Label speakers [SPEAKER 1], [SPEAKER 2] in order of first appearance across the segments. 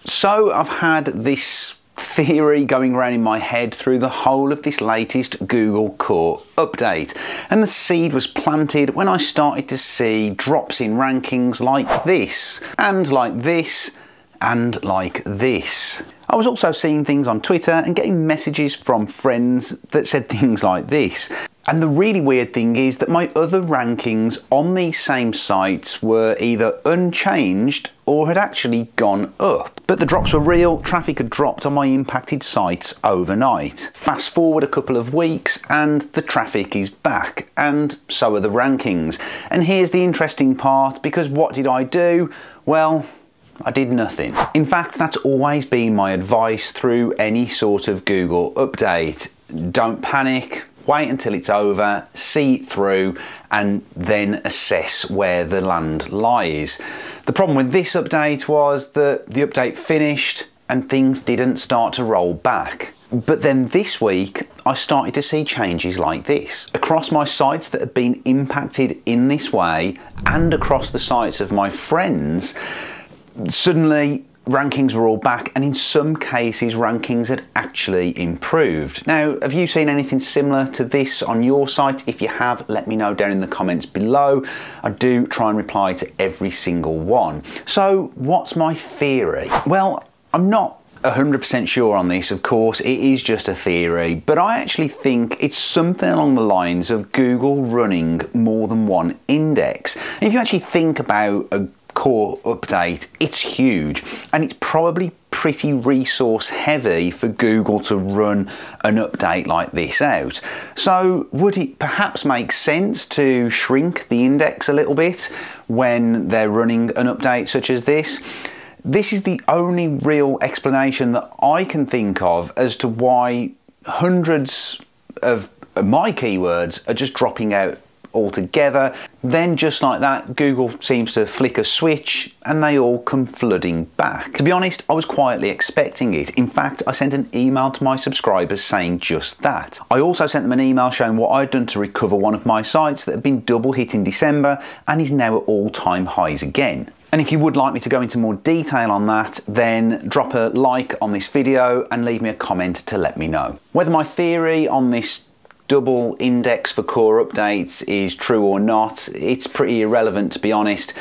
[SPEAKER 1] So I've had this theory going around in my head through the whole of this latest Google Core update, and the seed was planted when I started to see drops in rankings like this, and like this, and like this. I was also seeing things on Twitter and getting messages from friends that said things like this. And the really weird thing is that my other rankings on these same sites were either unchanged or had actually gone up. But the drops were real, traffic had dropped on my impacted sites overnight. Fast forward a couple of weeks and the traffic is back, and so are the rankings. And here's the interesting part, because what did I do? Well, I did nothing. In fact, that's always been my advice through any sort of Google update. Don't panic. Wait until it's over, see it through, and then assess where the land lies. The problem with this update was that the update finished and things didn't start to roll back. But then this week, I started to see changes like this. Across my sites that have been impacted in this way, and across the sites of my friends, suddenly rankings were all back, and in some cases rankings had actually improved. Now, have you seen anything similar to this on your site? If you have, let me know down in the comments below. I do try and reply to every single one. So what's my theory? Well, I'm not 100% sure on this, of course, it is just a theory, but I actually think it's something along the lines of Google running more than one index. And if you actually think about a Core update, it's huge, and it's probably pretty resource heavy for Google to run an update like this out. So would it perhaps make sense to shrink the index a little bit when they're running an update such as this? This is the only real explanation that I can think of as to why hundreds of my keywords are just dropping out altogether. Then just like that, Google seems to flick a switch and they all come flooding back. To be honest, I was quietly expecting it. In fact, I sent an email to my subscribers saying just that. I also sent them an email showing what I'd done to recover one of my sites that had been double hit in December and is now at all-time highs again. And if you would like me to go into more detail on that, then drop a like on this video and leave me a comment to let me know. Whether my theory on this double index for core updates is true or not, it's pretty irrelevant, to be honest.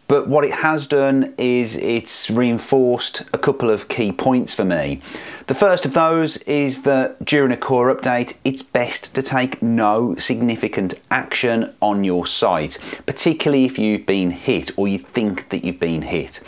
[SPEAKER 1] But what it has done is it's reinforced a couple of key points for me. The first of those is that during a core update, it's best to take no significant action on your site, particularly if you've been hit or you think that you've been hit.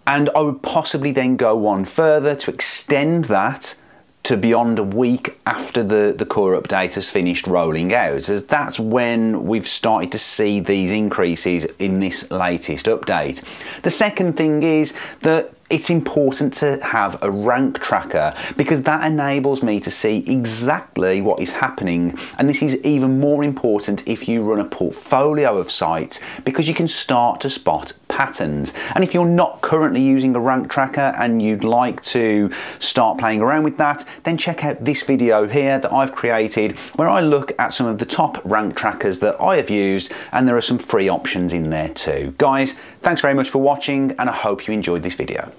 [SPEAKER 1] And I would possibly then go one further to extend that to beyond a week after the core update has finished rolling out, as that's when we've started to see these increases in this latest update. The second thing is that it's important to have a rank tracker, because that enables me to see exactly what is happening, and this is even more important if you run a portfolio of sites, because you can start to spot patterns. And if you're not currently using a rank tracker and you'd like to start playing around with that, then check out this video here that I've created where I look at some of the top rank trackers that I have used, and there are some free options in there too. Guys, thanks very much for watching, and I hope you enjoyed this video.